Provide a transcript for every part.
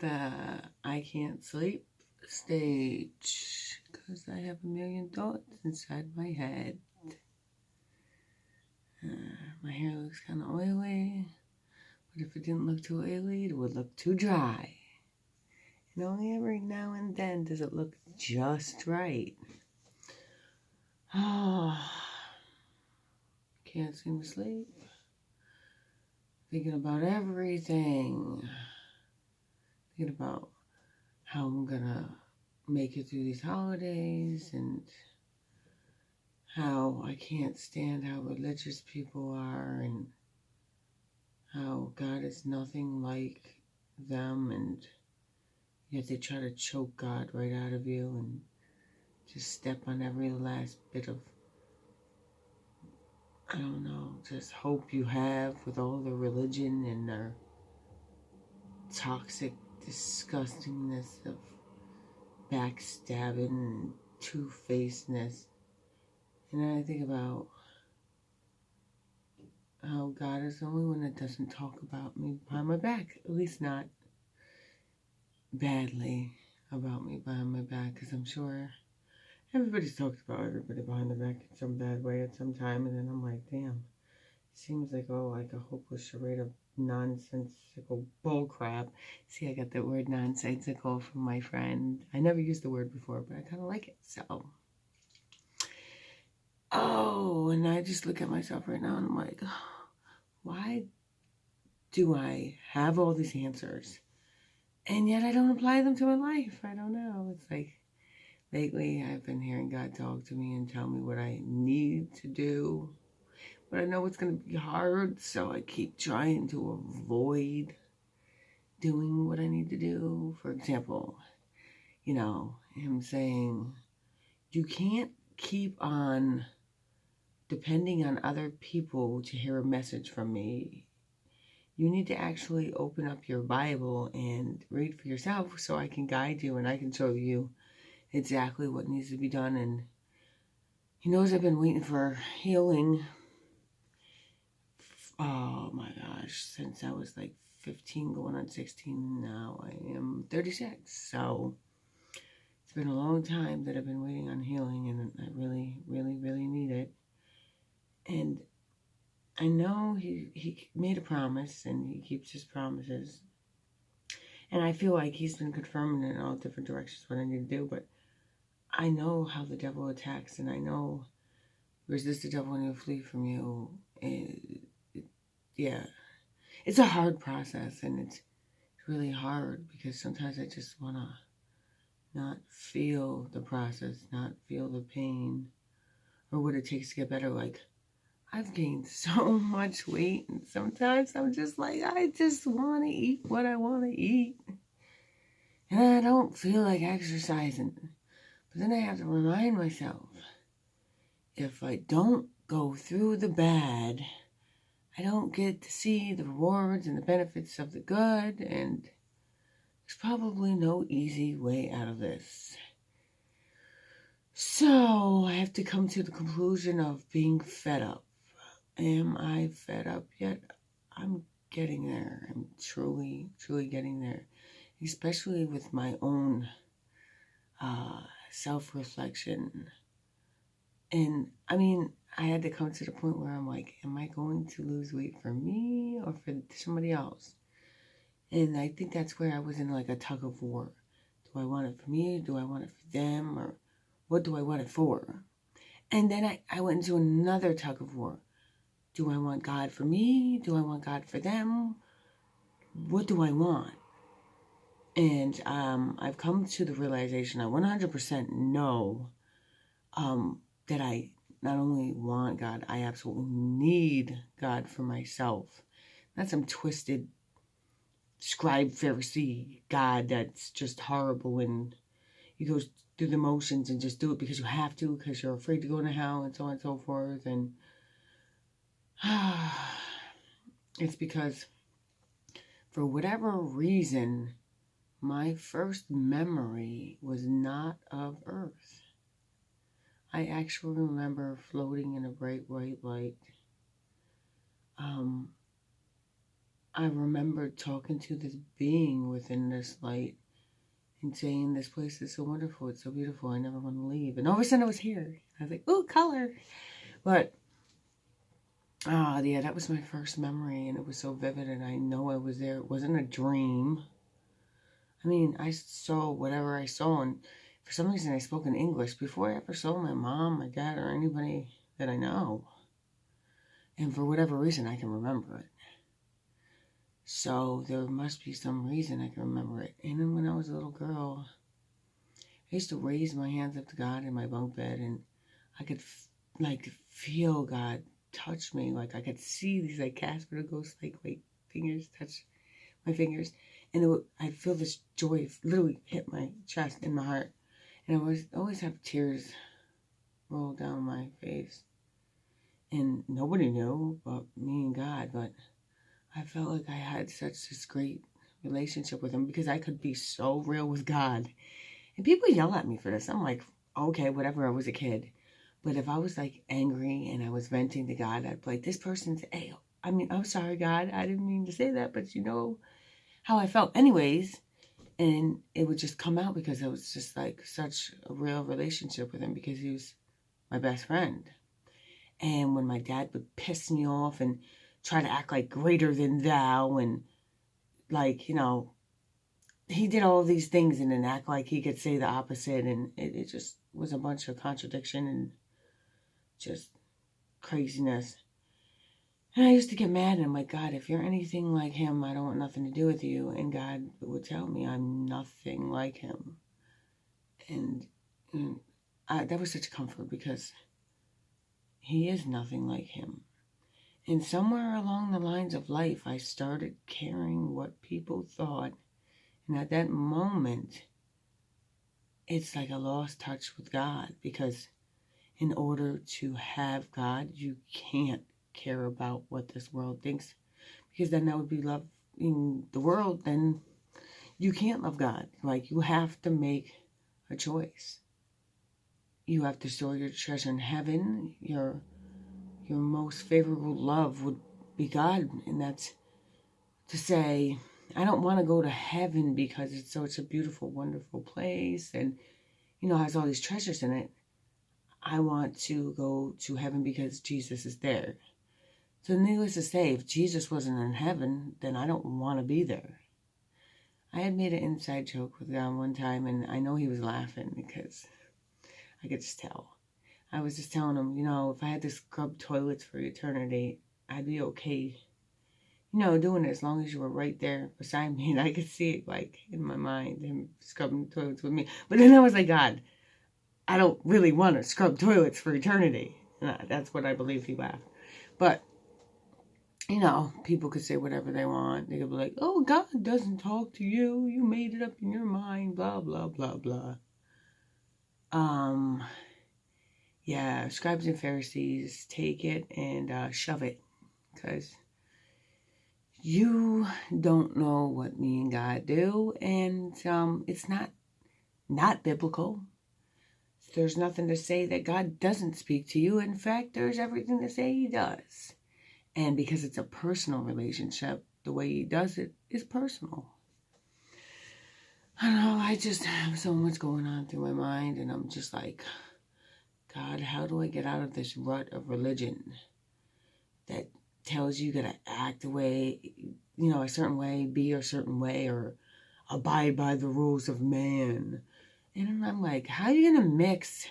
the I can't sleep stage because I have a million thoughts inside my head. My hair looks kind of oily, but if it didn't look too oily, it would look too dry. And only every now and then does it look just right. Oh, can't seem to sleep. Thinking about everything. Thinking about how I'm gonna make it through these holidays and how I can't stand how religious people are and how God is nothing like them, and yet they try to choke God right out of you and just step on every last bit of, I don't know, just hope you have with all the religion and their toxic disgustingness of backstabbing and two-facedness. And then I think about how God is the only one that doesn't talk about me behind my back, at least not badly about me behind my back, because I'm sure everybody's talked about everybody behind the back in some bad way at some time, and then I'm like, damn, it seems like, like a hopeless charade of nonsensical bullcrap. See, I got that word nonsensical from my friend. I never used the word before, but I kind of like it, so. Oh, and I just look at myself right now and I'm like, why do I have all these answers and yet I don't apply them to my life? I don't know. It's like lately I've been hearing God talk to me and tell me what I need to do, but I know it's going to be hard, so I keep trying to avoid doing what I need to do. For example, him saying, you can't keep on depending on other people to hear a message from me. You need to actually open up your Bible and read for yourself so I can guide you and I can show you exactly what needs to be done. And he knows I've been waiting for healing, oh my gosh, since I was like 15 going on 16. Now I am 36. So it's been a long time that I've been waiting on healing, and I really, really, really need it. And I know he made a promise, and he keeps his promises. And I feel like he's been confirming in all different directions what I need to do. But I know how the devil attacks, and I know resist the devil and he'll flee from you. And yeah, it's a hard process, and it's really hard because sometimes I just want to not feel the process, not feel the pain or what it takes to get better. Like, I've gained so much weight, and sometimes I'm just like, I just want to eat what I want to eat. And I don't feel like exercising. But then I have to remind myself, if I don't go through the bad, I don't get to see the rewards and the benefits of the good, and there's probably no easy way out of this. So I have to come to the conclusion of being fed up. Am I fed up yet? I'm getting there. I'm truly, truly getting there. Especially with my own self-reflection. And I mean, I had to come to the point where I'm like, am I going to lose weight for me or for somebody else? And I think that's where I was in like a tug of war. Do I want it for me? Do I want it for them? Or what do I want it for? And then I went into another tug of war. Do I want God for me? Do I want God for them? What do I want? And I've come to the realization I 100% know that I not only want God, I absolutely need God for myself. Not some twisted scribe Pharisee God that's just horrible and you go through the motions and just do it because you have to, because you're afraid to go to hell and so on and so forth. And it's because for whatever reason, my first memory was not of earth. I actually remember floating in a bright white light. I remember talking to this being within this light and saying, this place is so wonderful, it's so beautiful, I never want to leave. And all of a sudden I was here. I was like, ooh, color. But, yeah, that was my first memory, and it was so vivid, and I know I was there. It wasn't a dream. I mean, I saw whatever I saw, and for some reason I spoke in English before I ever saw my mom, my dad, or anybody that I know. And for whatever reason, I can remember it. So there must be some reason I can remember it. And then when I was a little girl, I used to raise my hands up to God in my bunk bed, and I could feel God touch me. Like I could see these like Casper the Ghost like fingers touch my fingers, and I'd feel this joy literally hit my chest and my heart, and I was always have tears roll down my face, and nobody knew but me and God. But I felt like I had such this great relationship with Him because I could be so real with God. And people yell at me for this. I'm like, okay, whatever. I was a kid. But if I was like angry and I was venting to God, I'd be like, this person's, hey, I mean, I'm sorry, God. I didn't mean to say that, but you know how I felt anyways. And it would just come out because it was just like such a real relationship with Him because He was my best friend. And when my dad would piss me off and try to act like greater than thou and like, you know, he did all these things and then act like he could say the opposite, and it just was a bunch of contradiction and just craziness. And I used to get mad, and I'm like, God, if you're anything like him, I don't want nothing to do with you. And God would tell me I'm nothing like him. And that was such a comfort because he is nothing like him. And somewhere along the lines of life, I started caring what people thought. And at that moment, it's like a lost touch with God, because in order to have God, you can't care about what this world thinks, because then that would be loving the world. Then you can't love God. Like, you have to make a choice. You have to store your treasure in heaven. Your most favorable love would be God, and that's to say, I don't want to go to heaven because it's such a beautiful, wonderful place and, you know, has all these treasures in it. I want to go to heaven because Jesus is there. So needless to say, if Jesus wasn't in heaven, then I don't want to be there. I had made an inside joke with God one time, and I know he was laughing because I could just tell. I was just telling him, you know, if I had to scrub toilets for eternity, I'd be okay, you know, doing it as long as you were right there beside me and I could see it, like, in my mind, him scrubbing toilets with me. But then I was like, God, I don't really want to scrub toilets for eternity. And that's what I believe. He laughed. But, you know, people could say whatever they want. They could be like, oh, God doesn't talk to you. You made it up in your mind, blah, blah, blah, blah. Yeah, scribes and Pharisees, take it and shove it, because you don't know what me and God do, and it's not biblical. There's nothing to say that God doesn't speak to you. In fact, there's everything to say he does. And because it's a personal relationship, the way he does it is personal. I don't know, I just have so much going on through my mind, and I'm just like, God, how do I get out of this rut of religion that tells you gotta act a way, you know, a certain way, be a certain way, or abide by the rules of man? And I'm like, how are you gonna mix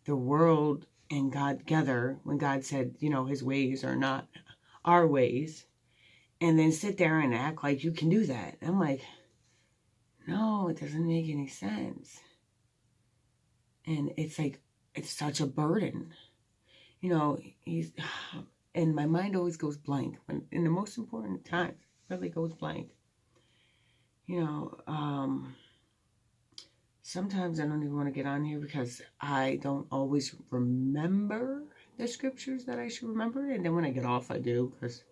the world and God together when God said, you know, his ways are not our ways, and then sit there and act like you can do that? I'm like, no, it doesn't make any sense. And it's like, it's such a burden. You know, and my mind always goes blank when in the most important times, it really goes blank. You know, sometimes I don't even want to get on here because I don't always remember the scriptures that I should remember. And then when I get off, I do, because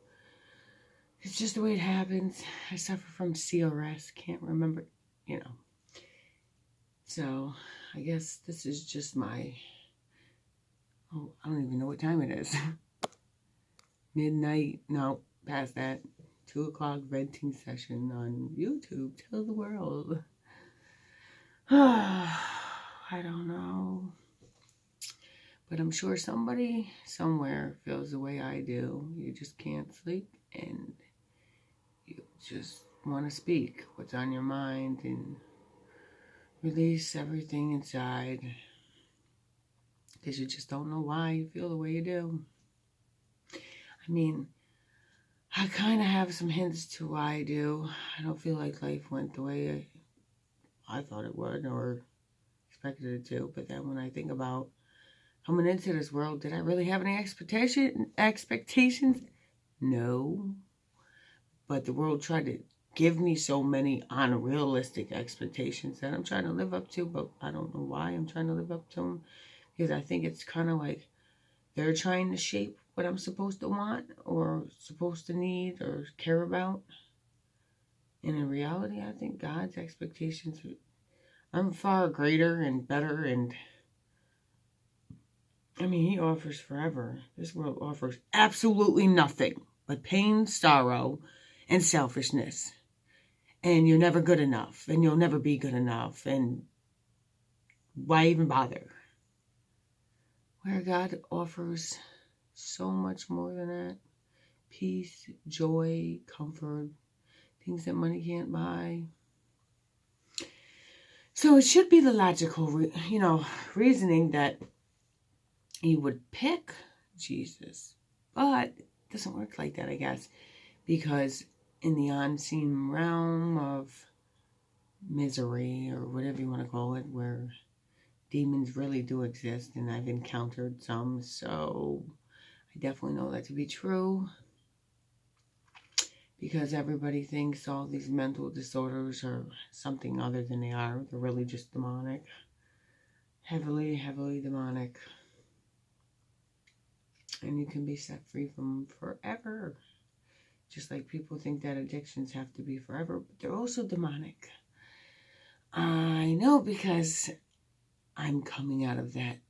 it's just the way it happens. I suffer from CRS, can't remember, you know. So I guess this is just my, oh, I don't even know what time it is. Midnight, no, past that, 2 o'clock venting session on YouTube. Tell the world. I don't know. But I'm sure somebody somewhere feels the way I do. You just can't sleep and you just want to speak what's on your mind and release everything inside because you just don't know why you feel the way you do. I mean, I kind of have some hints to why I do. I don't feel like life went the way I thought it would or expected it to. But then when I think about coming into this world, did I really have any expectations? No. But the world tried to give me so many unrealistic expectations that I'm trying to live up to, but I don't know why I'm trying to live up to them. Because I think it's kind of like they're trying to shape what I'm supposed to want or supposed to need or care about. And in reality, I think God's expectations are far greater and better. And I mean, He offers forever. This world offers absolutely nothing but pain, sorrow, and selfishness. And you're never good enough. And you'll never be good enough. And why even bother? Where God offers so much more than that. Peace, joy, comfort, things that money can't buy. So it should be the logical, reasoning that you would pick Jesus. But it doesn't work like that, I guess. Because in the unseen realm of misery, or whatever you want to call it, where demons really do exist, and I've encountered some, so I definitely know that to be true. Because everybody thinks all these mental disorders are something other than they are. They're really just demonic. Heavily, heavily demonic. And you can be set free from forever. Just like people think that addictions have to be forever, but they're also demonic. I know because I'm coming out of that.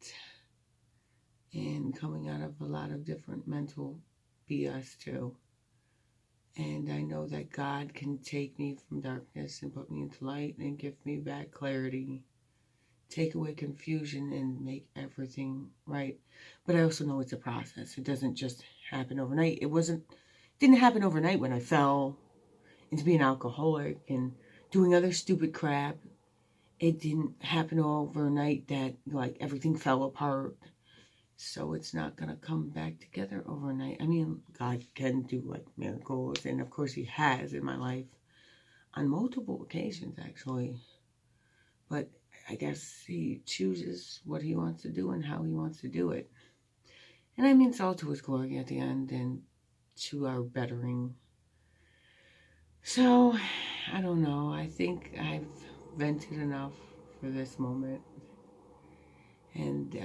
And coming out of a lot of different mental BS too. And I know that God can take me from darkness and put me into light and give me back clarity. Take away confusion and make everything right. But I also know it's a process. It doesn't just happen overnight. It didn't happen overnight when I fell into being an alcoholic and doing other stupid crap. It didn't happen overnight that like everything fell apart. So it's not going to come back together overnight. I mean, God can do like miracles. And of course He has in my life on multiple occasions actually. But I guess He chooses what He wants to do and how He wants to do it. And I mean, it's all to His glory at the end and to our bettering. So, I don't know. I think I've vented enough for this moment. And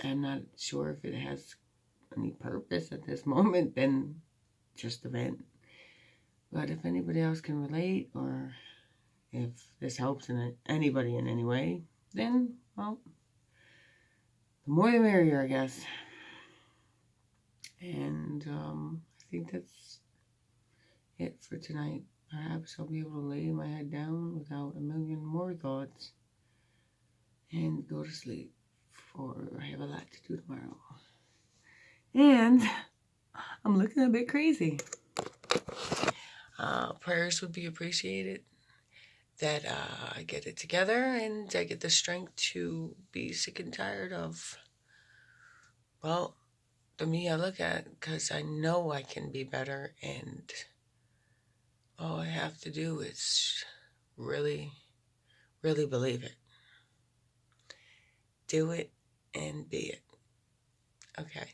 I'm not sure if it has any purpose at this moment than just a vent. But if anybody else can relate, or if this helps anybody in any way, then, well, the more the merrier, I guess. And I think that's it for tonight. Perhaps I'll be able to lay my head down without a million more thoughts and go to sleep, for I have a lot to do tomorrow. And I'm looking a bit crazy. Prayers would be appreciated that I get it together and I get the strength to be sick and tired of, well, the me I look at, because I know I can be better, and all I have to do is really, really believe it. Do it and be it. Okay.